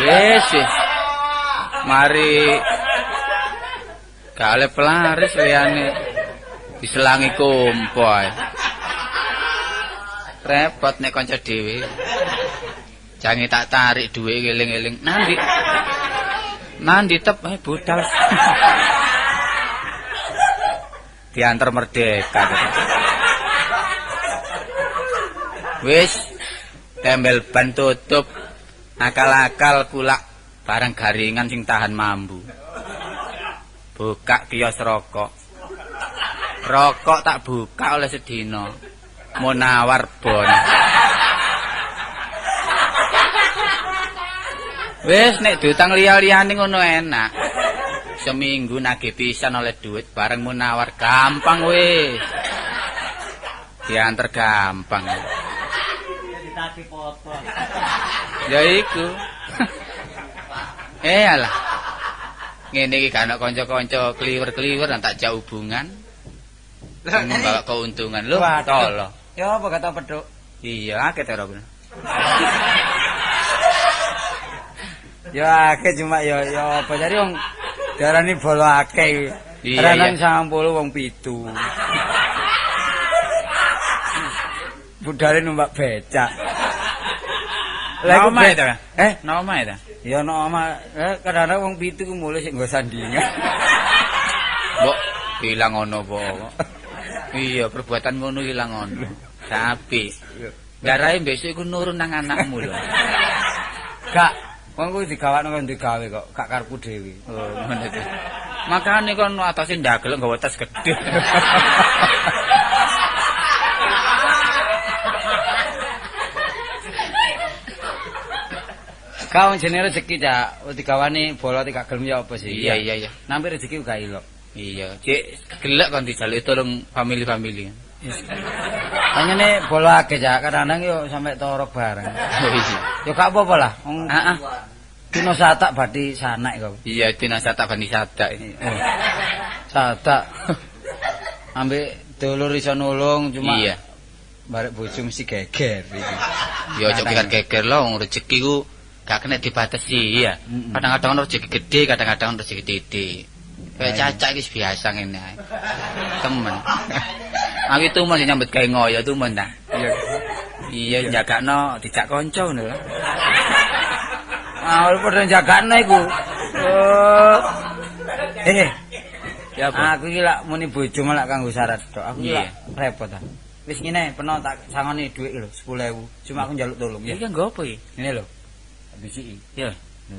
Wis. Mari gale pelaris liyane diselangi kompo ae. Repot nek kanca dhewe. Jange tak tarik dhuwit eling-eling. Nandi. Nandi tep budal. Diantar merdeka. Wis tembel ban tutup. Akal-akal kulak barang garingan sing tahan mambu. Buka kios rokok. Rokok tak buka oleh sedina. Munawar bon. Wis nek diutang liya-liyane ngono enak. Seminggu nagih pisan oleh duit bareng Munawar gampang wis. Diantar gampang. Ditagih potong. Ya iku. Alah. Ngene iki gak ana kanca-kanca kliwer-kliwer nang tak jak hubungan. Sing membawa keuntungan lho, tolo. Ya apa kata peduk? Iya, akeh to, Rob. Ya akeh cuma ya apa jadi wong darani bola akeh. Iya, Kadang iya. 90 wong 7. Budale numpak becak. Lah iku Nama itu, Nama itu. Ya nama kadang-kadang wong 7 ku mulai sik nggo sandingan. Mbok ilang ngono po. Iya, perbuatan ngono ilang ngono. Tapi darahe besok iku nurun nang anakmu lho. Gak, wong kuwi digawakno kok digawe kok, gak karepku dhewe. Oh, ngono to. Makane kon atase ndagel nggawa tas gedhe. Kau jenenge rezeki cak, digawani bola tidak gelem ya apa sih? Iya. Nampi rezeki gak ilok. Iya, cek gelek kon dijaluki tolong family-family. Hanyane bola akeh cak, kadang-kadang yo sampe torok bareng. Oh iya. Yo gak apa-apa lah. Wong Heeh. dino satak badhe sanak kok. Iya, dina satak bani sadak. Satak. Ambek dulur iso nulung cuma Iya. barek bojo mesti geger iki. Ya aja pikir geger lho, wong rezeki ku gak kena dibatasi ya. Kadang-kadang ono rezeki gede, kadang-kadang ono rezeki titik. Kayak cacak iki biasa ngene ae. Temen. Aku itu masih nyambut gawe ngoyo temen ta. Iya, jagakno dijak kanca ngono lho. Ah, padha jagakno iku. Oh. Ya apa? Aku iki lak muni bojo malah kanggo syarat tok. Aku iki Iya. lak repot ta. Wis ngene, peno tak sangoni dhuwit lho 10.000. Cuma aku njaluk tolong ya. Iki nggo apa iki? Ngene lho. Bisiki. Ya.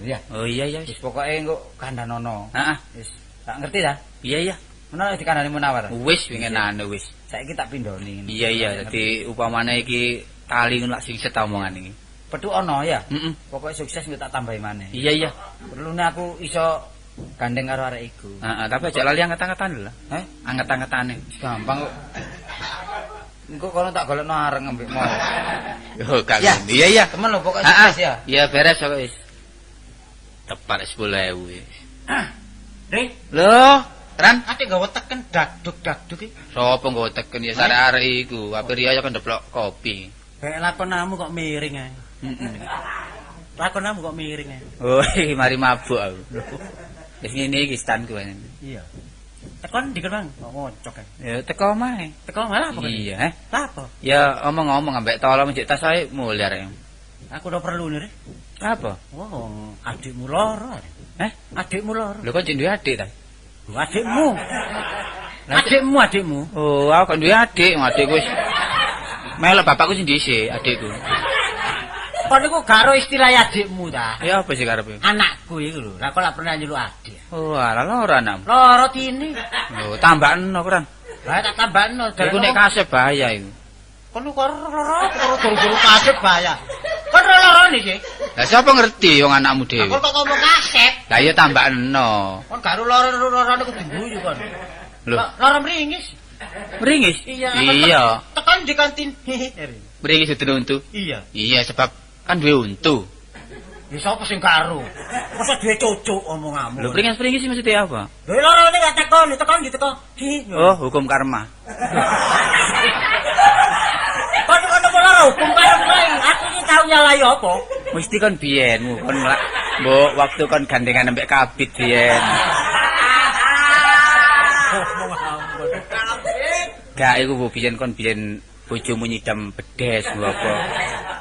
Ya. Oh iya ya. Wis pokoke engko kandhanono. Heeh. Wis tak ngerti ta? Iya. Menawa dikandhani Munawar. Wis wingenane wis. Saiki tak pindhoni. Iya, dadi upamane iki tali ngono lak sing set omongan iki. Petuk ono ya. Heeh. Pokoke sukses engko tak tambahi maneh. Iya. Perlune aku iso gandeng karo arek iku. Heeh, tapi aja lali anget-angetan lho. Anget-angetane. Gampang kok. Engko kono tak golekno areng ambek mau. Yo gak Ya. ngono. Iya. Temen lho pokoke sukses ya. Iya beres kok wis. Tepat 10.000 wis. Ring, Lho, Ran, ate gawe teken daduk-daduk iki. sapa nggo teken ya arek-arek iku. Apa riya kan ndeplok kopi. Kayak lakonanmu kok miring ae. Heeh. Lakonanmu kok miring ae. Oh, iki mari mabuk aku. Wis ngene iki stanku. Iya. Tekon ndi Bang? Kok ngocok ae. Ya teko omahe. Teko malah apa? Iya, Lah apa? Ya omong-omong ambek tolo menjek tas ae mulyar. Aku udah perlu nih. Apa? Oh, adikmu loro. Adikmu loro. Lho kok cek duwe adik ta? Adikmu. Adikmu. Oh, aku kan duwe adik, adikku wis melok bapakku sing dhisik, adikku. Kok niku garo istilah adikmu ta? Ya apa sih karepe? Anakku iku lho. Lah kok lak pernah nyeluk adik. Oh, ala ora nam. Loro tini. Oh, tambakno kurang. Lah tak tambahno. Iku nek kasep bahaya iku. Kono karo guru kasep bahaya. Kon loro nih sih. Lah sapa ngerti wong anakmu dhewe? Kon kok ngomong kasep. Lah ya tambakno. Kon garo loro niku diguyu kon. Lho, Loro mringis. meringis? Iya. Tekan di kantin. Meringis untu. Iya. Iya, sebab kan duwe untu. Ya sapa sing karo? Masa duwe cucuk omonganmu. Lho, meringis iki maksudnya apa? Lho loro ini gak tekon, diteko. Oh, hukum karma. Kon loro hukum karma. Aku iki tau nyalahi apa? Mesti kon biyen, kon mbok waktu kon gandengan ambek kabit biyen. Gak iku bu biyen kon biyen bojomu nyidam bedes lho apa.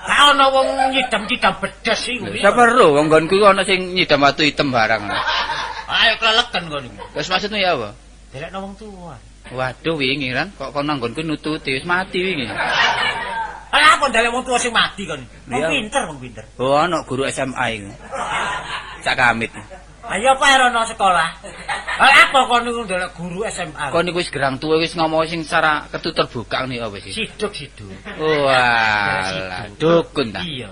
Gak ono wong nyidam-nyidam bedes iku. Sapa ro wong nggonku iku ana sing nyidam watu hitam barang. Ayo keleleken kon iku. Terus maksudmu ya apa? Delekno wong tuwa. Waduh wingi kan kok kon nang nggonku nututi wis mati wingi. Ala apa ndelok wong tuwa sing mati kon. Wong Iya. pinter, wong pinter. Oh, ana guru SMA iku. Cak Kamit. Ayo apa erono sekolah? Ala apa kon niku ndelok guru SMA? Kon niku wis gerang tuwa wis ngomong sing secara ketu terbuka nih apa sih? Siduk. Walah, dukun ta. Iya.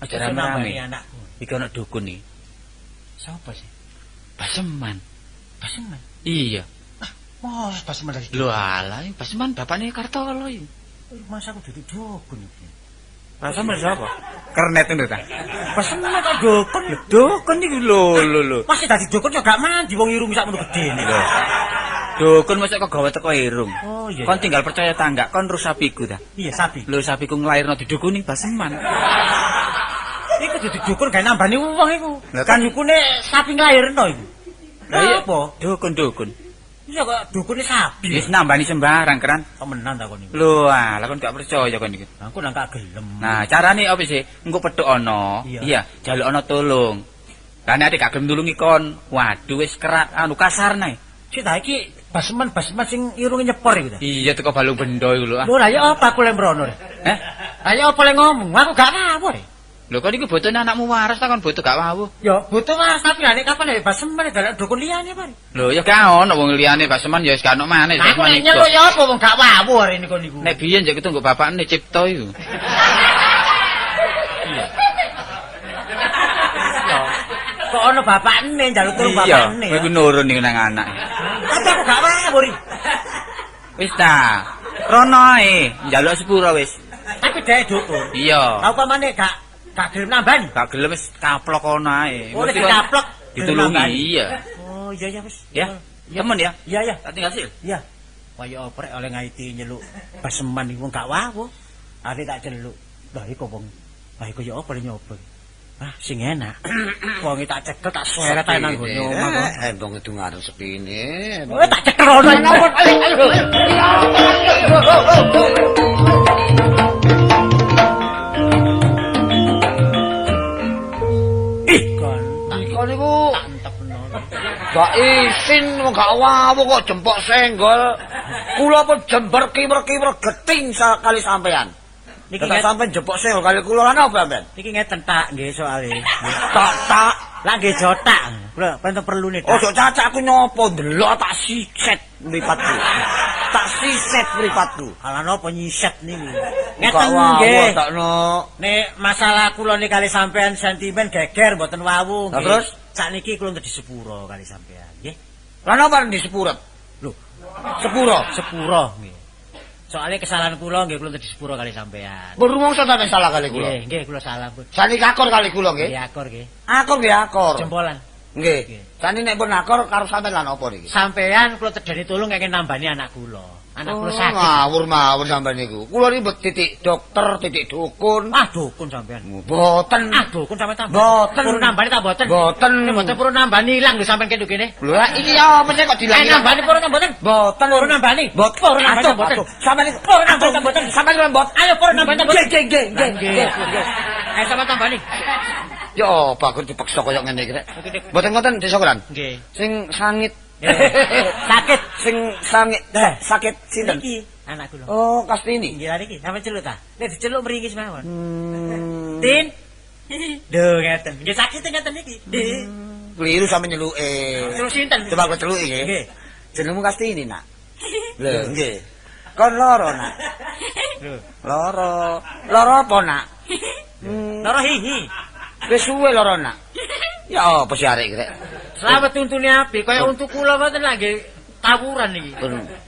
Aja rame-rame. Anakku. Iki ana dukun iki. Siapa sih? Baseman. Paseman. Iya. Mas paseman dari Lho alah, Baseman bapakne Kartolo iki. Masa aku duduk dukun iki. Baseman sapa? Kernet itu ta. Paseman kok dukun lho. Dukun iki lho. Masih dadi dukun yo gak mandi wong irung sak ngono gedhe iki. Dukun mesti kok gawe teko irung. Oh iya. Kon tinggal percaya ta enggak kon terus sapiku ta. Iya sapi. Lho sapiku nglairno didukuni Baseman. Iku dadi dukun gawe nambani wong iku. Lah Kan kan- dukune sapi nglairno iku. Lah iya apa? dukun. Iya kok dukune sapi. Wis nambani sembarang keran. Temenan ta kon iku. Lho alah kon gak percaya kon iki. Aku nang gak gelem. Nah, carane apa sih? Engko pedhok ana. Iya. Iya, jaluk ana tulung. Lah nek gak gelem nulungi kon, waduh wis kerak anu kasarne. Sik ta iki baseman sing irunge nyepor iku ta. Iya teko balung bendo iku lho. Lho lah ya apa aku lek mrono rek. Heh? Lah ya apa lek ngomong, aku gak apa rek. Lho kon iki botone anakmu waras ta kon boto gak wawuh. Ya butuh mas tapi nek kapan lek baseman dalek dukun liyane Pak. Lho ya gak ono wong liyane Baseman ya wis gak ono maneh. Aku nek nyeluk ya apa wong gak wawuh hari niku niku. Nek biyen jek ketunggu bapakne Cipto iku. Kok ono bapakne njaluk turu Iya, bapakne. kowe ku nurun ning nang anak. Tapi aku gak wawuh ri. Wis ta. Rono ae, njaluk sepuro wis. Tapi dhek dukun. Iya. Apa maneh gak gelem nambani? Gak gelem wis kaplok kono ae. Oh nek dikaplok ditulungi iya. Oh iya ya wis. Ya. Temen ya. Iya ya. Tak tinggal sil. Iya. Kaya oprek oleh ngaiti nyeluk baseman iku gak wawuh. Are tak celuk. Lah iku wong. Lah iku ya apa nyoba. Ah sing enak. Wong tak cekel tak seret ae nang ngono omah kok. Embong itu ngarep sepine. Oh tak cekel ono. Ih kon. Kok niku Mantep menawa. gak isin gak wawuh kok jempok senggol. Kula pun jember kiwer-kiwer geting sekali sampean. Niki Niki sampean jempok senggol kali kula lan apa sampean? Niki ngeten tak nggih soalé. Tak. Lah nggih jotak. Lho, pancen perlu nih. Ojo cacak aku nyopo ndelok tak siset mripatku. Tak siset mripatku. Ala napa nyiset niku. Gak Ngeten wawuh nggih. takno. Nek masalah kula nih kali sampean sentimen geger mboten wawuh. Lah nggih. terus? Sakniki kula di sepuro kali sampean, nggih. Lah napa di sepurut? Lho, Sepuro. sepuro nggih. Soalnya kesalahan kula nggih kula di sepuro kali sampean. Berumongso sampean salah kali kula. Nggih kula salah, Bu. Saniki akor kali kula nggih. Nggih akor nggih. Akor nggih akor. Jempolan. Nggih. Nggih. Saniki nek pun akor karo sampean lan apa niki? Sampean kula tedhani tulung kenging nambani anak kula. Anak kula sakit. Ngawur sampean niku. Kula ribet titik dokter, titik dukun. Ah dukun sampean. Boten. Ah dukun sampean tambah. Boten. Purun nambani tak boten. Boten. Nek boten purun nambani ilang lho sampean kene kene. Lho lah iki ya apa sih kok dilangi? Nambani purun boten. Boten. Purun nambani. Boten. Purun nambani boten. Sampean niku Purun nambani boten. Sampean niku boten. Ayo purun nambani boten. Nggih. Ayo sampean tambani. Yo bagus dipaksa koyo ngene iki rek. Boten ngoten desa kolan. Nggih. Sing sangit. Sakit. Sing sangit. Sakit sinten? Niki anak kula. Oh, Kastini. Nggih niki sampean celuk ta? Nek diceluk mriki mawon. Hmm. Tin. Duh ngeten. Nggih sakit ngeten niki. Keliru sampe nyeluke. Celuk sinten? Coba aku celuki nggih. Nggih. Jenengmu Kastini, Nak. Lho, nggih. Kon loro, Nak. Lho. Loro. Loro apa, Nak? Loro hihi. Wis suwe loro, Nak. Ya apa sih arek iki rek? Selamat tuntune api kaya untuk kula mboten lah nggih tawuran niki.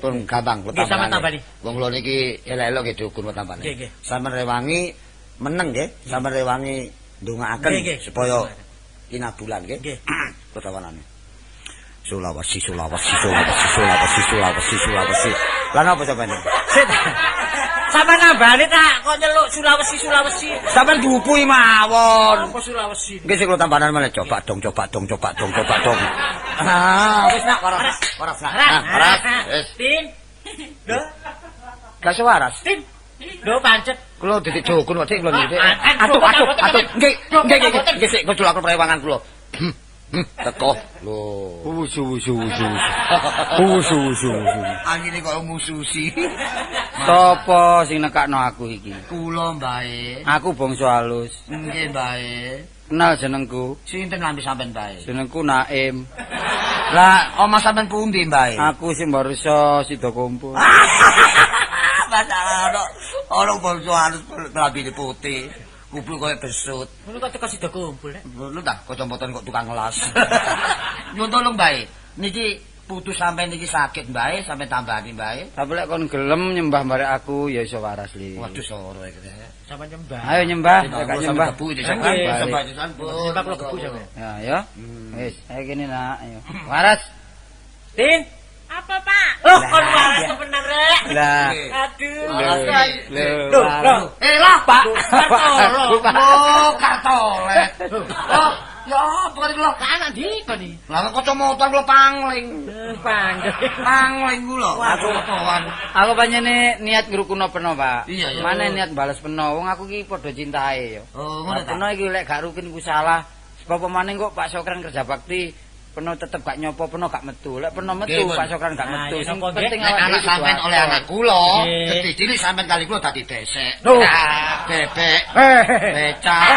Pun gampang kula Nggih, sampean tambani. Wong kula niki elek-elek nggih dukun kula tambani. Nggih, nggih. Sampeyan rewangi meneng nggih. Sampeyan rewangi ndongaaken Nggih, nggih. supaya kinabulan nggih. Nggih. Kula tawanane. Sulawesi. Lan apa sampeyan? Sit. Sampeyan nambani tak kok nyeluk Sulawesi. Sampeyan diupui mawon. Apa Sulawesi? Nggih sing kula tambahan malah coba dong. Ah, wis nak waras. Waras nak. Waras. Wis. Tin. Lho, Gak sewaras. tin. Lho pancet. Kula didik dukun kok dik kula niku. Aduh. Nggih. Nggih sik kula prewangan kula. Teko. Lho. Wusu. Angine kok mususi. Sopo sing nekakno aku iki? Kula mbae. Aku bangsa halus. Nggih mbae. Kenal jenengku? Sinten lambe sampean mbae? Jenengku Naim. Lah, omah sampean pundi mbae? Aku sing barisa sida kumpul. Masalah ono bangsa halus lambene putih. Kumpul koyo besut. Ngono kok teko sida kumpul nek. Ngono ta, kocok-kocok kok tukang ngelas. Nyun tolong mbae. Niki putus sampean niki sakit mbae, sampean tambani mbae. Tapi lek kon gelem nyembah barek aku ya iso waras li. Waduh soro iki. Sampeyan nyembah. Ayo nyembah, lek gak nyembah. Kebu iki Nggih, sampean. Nyembah kula kebu sampeyan. Ya, ya. Wis, ayo kene nak, ayo. Waras. Tin. Apa, Pak? Oh, kon waras temenan rek. Lah. Aduh. Loh. Lah, Pak. Kartolo. Oh, kartolet. Oh, ya apa kali kula? Anak ndi kok ni? Lah kacamata kula pangling. Panggil. Pangling kula. Aku kawan. Aku panjene niat ngrukuno peno, Pak. Iya, iya. Mane niat bales peno, wong aku ki padha cintae ya. Oh, ngono ta. Peno iki lek gak rukun ku salah. Sebab maning kok Pak Sokran kerja bakti peno tetep gak nyopo, peno gak metu. Lek peno metu Nggih, Pak Sokran gak Nah, metu. ya Sing sapa penting Nek anak sampean oleh anak kula, Nggih. dadi cilik sampean kali kula dadi desek. Loh. Bebek, Hehehe. becak.